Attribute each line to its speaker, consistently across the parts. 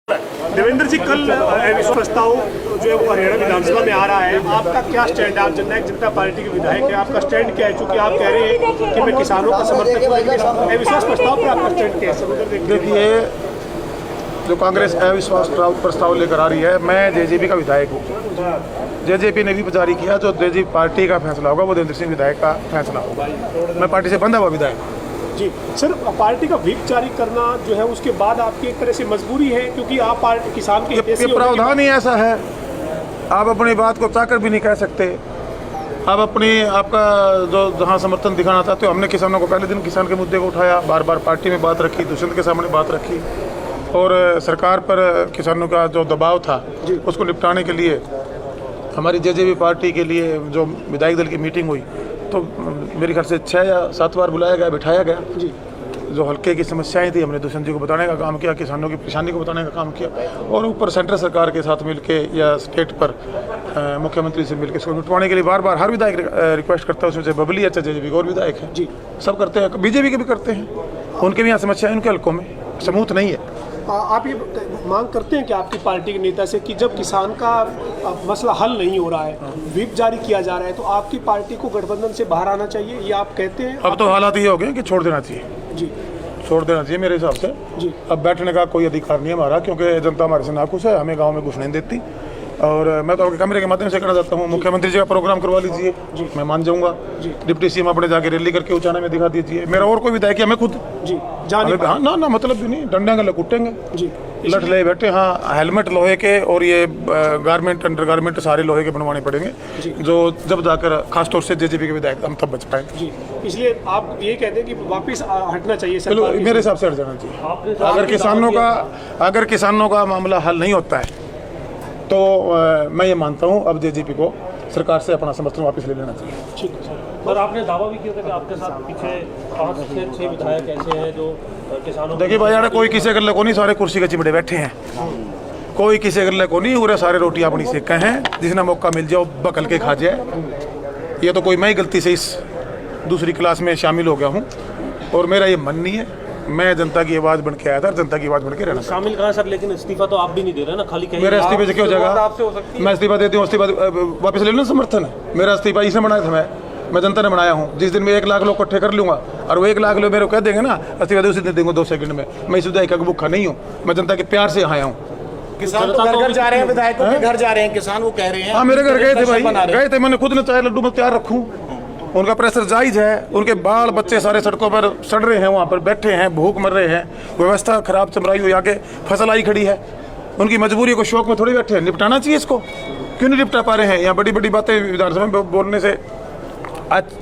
Speaker 1: देवेंद्र जी, कल प्रस्ताव जो है वो हरियाणा विधानसभा में आ रहा है, आपका क्या स्टैंड है? आप जननायक जनता पार्टी के विधायक हैं, आपका स्टैंड क्या है? चूंकि आप कह रहे हैं कि मैं किसानों का समर्थक हूं, लेकिन अविश्वास प्रस्ताव पर आपका स्टैंड क्या है?
Speaker 2: देखिए, जो कांग्रेस अविश्वास प्रस्ताव लेकर आ रही है, मैं जेजेपी का विधायक हूँ। जेजेपी ने भी जारी किया, जो जेजेपी पार्टी का फैसला होगा वो देवेंद्र सिंह विधायक का फैसला होगा। मैं पार्टी से बंधा हुआ विधायक हूँ।
Speaker 1: जी सर, पार्टी का व्हिप जारी करना जो है उसके बाद आपकी एक तरह से मजबूरी है, क्योंकि आप पार्टी किसान के
Speaker 2: ये प्रावधान ही ऐसा है, आप अपनी बात को चाकर भी नहीं कह सकते। आप आपका जो जहाँ समर्थन दिखाना चाहते हो, हमने किसानों को पहले दिन किसान के मुद्दे को उठाया, बार बार पार्टी में बात रखी, दुष्यंत के सामने बात रखी, और सरकार पर किसानों का जो दबाव था उसको निपटाने के लिए हमारी जेजेपी पार्टी के लिए जो विधायक दल की मीटिंग हुई, तो मेरे ख्याल से 6 या 7 बार बुलाया गया, बिठाया गया जी। जो हल्के की समस्याएं थी, हमने दुष्यंत जी को बताने का काम किया, किसानों की परेशानी को बताने का काम किया, और ऊपर सेंट्रल सरकार के साथ मिलके या स्टेट पर मुख्यमंत्री से मिलकर इसको निपटवाने के लिए बार बार हर विधायक रिक्वेस्ट करता है। उसमें से बबली अच्छा जेजेपी के और विधायक है जी, सब करते हैं, बीजेपी के भी करते हैं, उनके भी यहाँ समस्या है, उनके हल्कों में समूथ नहीं है।
Speaker 1: आप ये मांग करते हैं कि आपकी पार्टी के नेता से कि जब किसान का मसला हल नहीं हो रहा है, व्हिप जारी किया जा रहा है, तो आपकी पार्टी को गठबंधन से बाहर आना चाहिए, ये आप कहते हैं?
Speaker 2: अब तो हालात ये हो गए कि छोड़ देना चाहिए
Speaker 1: जी,
Speaker 2: छोड़ देना चाहिए मेरे हिसाब से जी। अब बैठने का कोई अधिकार नहीं है हमारा, क्योंकि जनता हमारे से नाखुश है, हमें गाँव में घुसने नहीं देती। और मैं तो आपके कैमरे के माध्यम से कहना चाहता हूँ, मुख्यमंत्री जी का प्रोग्राम करवा लीजिए, मैं मान जाऊँगा। डिप्टी सीएम अपने जाके रैली करके ऊंचाने में दिखा दीजिए। मेरा और कोई विधायक है, मैं खुद
Speaker 1: जी
Speaker 2: हाँ ना मतलब भी नहीं, डंडे गले कुटेंगे जी, लठ ले बैठे। हाँ, हेलमेट लोहे के और ये गारमेंट अंडर गारमेंट सारे लोहे के बनवाने पड़ेंगे, जो जब जाकर खासतौर से जेजेपी के विधायक हम तब बच पाएंगे जी।
Speaker 1: इसलिए आप ये कहते हैं कि वापस हटना चाहिए सरकार?
Speaker 2: मेरे हिसाब से हट जाना चाहिए। अगर किसानों का मामला हल नहीं होता है तो मैं ये मानता हूँ अब जेजेपी को सरकार से अपना समर्थन वापस ले लेना चाहिए।
Speaker 1: ठीक है सर। और आपने दावा भी किया था कि आपके साथ पीछे 5 से 6 विधायक ऐसे हैं जो किसानों।
Speaker 2: देखिए भाई यार, कोई किसी गले को नहीं, सारे कुर्सी के चिमड़े बैठे हैं, कोई किसी गले को नहीं, पूरे सारे रोटी अपनी सेक हैं, जिसने मौका मिल जाओ बकल के खा जाए। ये तो कोई मैं ही गलती से इस दूसरी क्लास में शामिल हो गया हूँ, और मेरा ये मन नहीं है। मैं जनता की आवाज़ बन के आया था, जनता की आवाज़ बन के रहना।
Speaker 1: शामिल कहाँ सर, लेकिन इस्तीफा तो आप भी नहीं दे रहे ना, खाली कहीं
Speaker 2: मेरे इस्तीफे से क्यों जाएगा? मैं इस्तीफा देती हूँ, इस्तीफा वापस ले लो, समर्थन है मेरा। इस्तीफा इसने बनाया था, मैं जनता ने बनाया हूँ। जिस दिन मैं 1 लाख लोग इकट्ठे कर लूँगा और वो 1 लाख लोग मेरे को कह देंगे ना इस्तीफा दे, उसी दिन देंगे 2 सेकंड में। मैं इस विधायक का भूखा नहीं हूँ, मैं जनता के प्यार से आया हूँ।
Speaker 3: किसान तो घर जा रहे हैं, विधायकों के घर जा रहे हैं किसान, वो कह रहे हैं।
Speaker 2: हाँ, मेरे घर गए थे भाई, गए थे, मैंने खुद ने चाय लड्डू में तैयार रखूँ। उनका प्रेशर जायज़ है, उनके बाल बच्चे सारे सड़कों पर सड़ रहे हैं, वहाँ पर बैठे हैं, भूख मर रहे हैं, व्यवस्था खराब चमराई हुई, आगे फसल आई खड़ी है। उनकी मजबूरी को शौक में थोड़ी बैठे हैं, निपटाना चाहिए इसको। क्यों नहीं निपटा पा रहे हैं? यहाँ बड़ी बड़ी बातें विधानसभा में बोलने से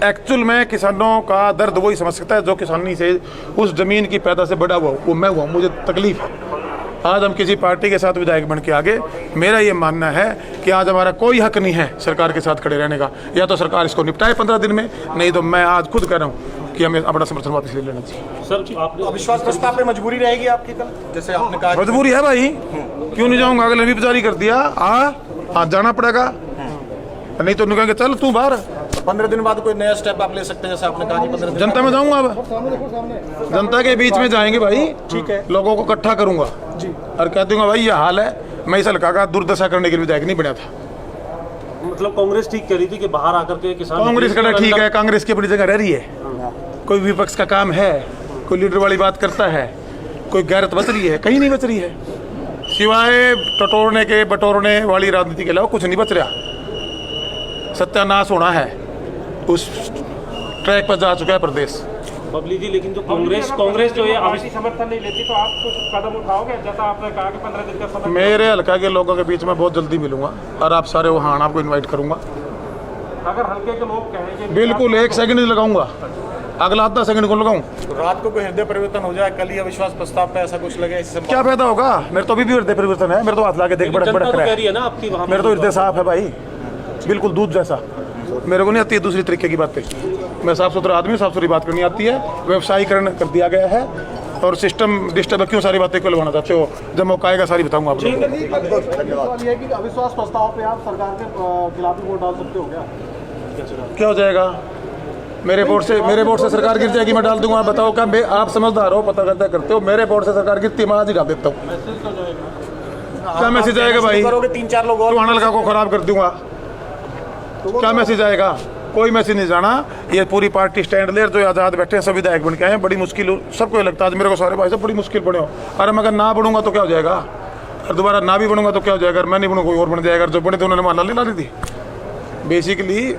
Speaker 2: एक्चुअल में किसानों का दर्द वही समझ सकता है जो किसानी से उस जमीन की पैदा से बड़ा हुआ, वो मैं हुआ, मुझे तकलीफ है। आज हम किसी पार्टी के साथ विधायक बन के आगे, मेरा ये मानना है कि आज हमारा कोई हक नहीं है सरकार के साथ खड़े रहने का। या तो सरकार इसको निपटाए 15 दिन में, नहीं तो मैं आज खुद कह रहा हूँ कि हमें अपना समर्थन वापस ले लेना चाहिए।
Speaker 1: सर, आपने
Speaker 3: अविश्वास प्रस्ताव पे मजबूरी रहेगी आपकी कल, जैसे आपने कहा?
Speaker 2: मजबूरी है भाई, क्यों नहीं जाऊँगा? अगले भी जारी कर दिया, हाँ जाना पड़ेगा, नहीं तो कहेंगे चल तू बाहर।
Speaker 3: 15 दिन बाद कोई नया स्टेप आप ले सकते हैं, जैसे आपने कहा कि 15 दिन
Speaker 2: जनता में जाऊंगा, अब जनता के बीच में जाएंगे भाई,
Speaker 1: ठीक है,
Speaker 2: लोगों को इकट्ठा करूंगा जी, और कह दूंगा भाई ये हाल है। मैं इस हल्का का दुर्दशा करने के लिए विधायक नहीं बना था।
Speaker 1: मतलब कांग्रेस ठीक कह रही थी कि बाहर आकर के किसान,
Speaker 2: कांग्रेस का ठीक है, कांग्रेस की अपनी जगह रह रही है, कोई विपक्ष का काम है, कोई लीडर वाली बात करता है, कोई गैरत बच रही है? कहीं नहीं बच रही है, सिवाय टटोरने के बटोरने वाली राजनीति के अलावा कुछ नहीं बच रहा। सत्यानाश होना है, उस ट्रैक पर जा चुका है प्रदेश।
Speaker 1: बबली जी, लेकिन जो कांग्रेस जो है समर्थन नहीं लेती, तो आप कुछ कदम उठाओगे? जैसा आपने कहा कि 15 दिन का समय।
Speaker 2: मेरे हल्का के लोगों के बीच में बहुत जल्दी मिलूंगा, और आप सारे वहाँ आपको इनवाइट करूंगा।
Speaker 1: अगर हल्के के लोग कहेंगे,
Speaker 2: बिल्कुल 1 सेकंड नहीं लगाऊंगा, अगला 10 सेकंड को लगाऊं।
Speaker 3: तो रात को कोई हृदय परिवर्तन हो जाए, कल ही अविश्वास प्रस्ताव पे ऐसा कुछ लगे, इससे
Speaker 2: क्या फायदा होगा? मेरे तो अभी भी हृदय परिवर्तन है, मेरे तो हाथ लाके देख, बड़ा बड़ा
Speaker 1: कह रही है ना आपकी,
Speaker 2: मेरे तो हृदय साफ है भाई, बिल्कुल दूध जैसा। मेरे को नहीं आती है दूसरी तरीके की बातें, मैं साफ सुथरा आदमी, साफ सुथरी बात करनी आती है। व्यवसायीकरण कर दिया गया है, और सिस्टम डिस्टर्ब, क्यों सारी बातें क्यों लगवाना चाहते हो? जब मौका आएगा सारी बताऊंगा आप लोगों को।
Speaker 1: अविश्वास प्रस्ताव पे आप सरकार के खिलाफ वोट डाल सकते हो
Speaker 2: क्या हो जाएगा? मेरे वोट से सरकार गिर जाएगी, मैं डाल दूंगा। बताओ क्या आप समझदार हो, पता करते हो? मेरे वोट से सरकार गिरती है, मैं आज ही डाल देता हूँ। क्या मैसेज आएगा भाई?
Speaker 3: करोगे 3-4 लोग और
Speaker 2: तो अनलका को खराब कर दूंगा, क्या मैसेज आएगा? कोई मैसेज नहीं जाना। ये पूरी पार्टी स्टैंड ले, जो आज़ाद बैठे हैं सभी विधायक बन के आए हैं। बड़ी मुश्किल सबको लगता है, मेरे को सारे भाई साहब बड़ी मुश्किल बने हो। अरे मैं अगर ना बढ़ूंगा तो क्या हो जाएगा, और दोबारा ना भी बनूंगा तो क्या हो जाएगा, अगर मैं नहीं बनूंगा कोई और बन जाएगा। जो बने थे उन्होंने माला ले ला ली थी। बेसिकली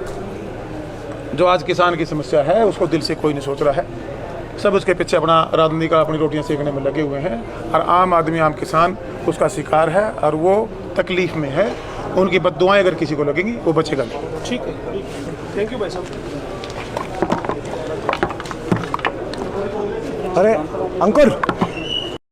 Speaker 2: जो आज किसान की समस्या है उसको दिल से कोई नहीं सोच रहा है, सब उसके पीछे अपना राजनीति का अपनी रोटियां सेकने में लगे हुए हैं। और आम आदमी, आम किसान उसका शिकार है और वो तकलीफ में है। उनकी बद्दुआएं अगर किसी को लगेंगी वो बचेगा नहीं।
Speaker 1: ठीक है, थैंक यू भाई साहब।
Speaker 4: अरे अंकुर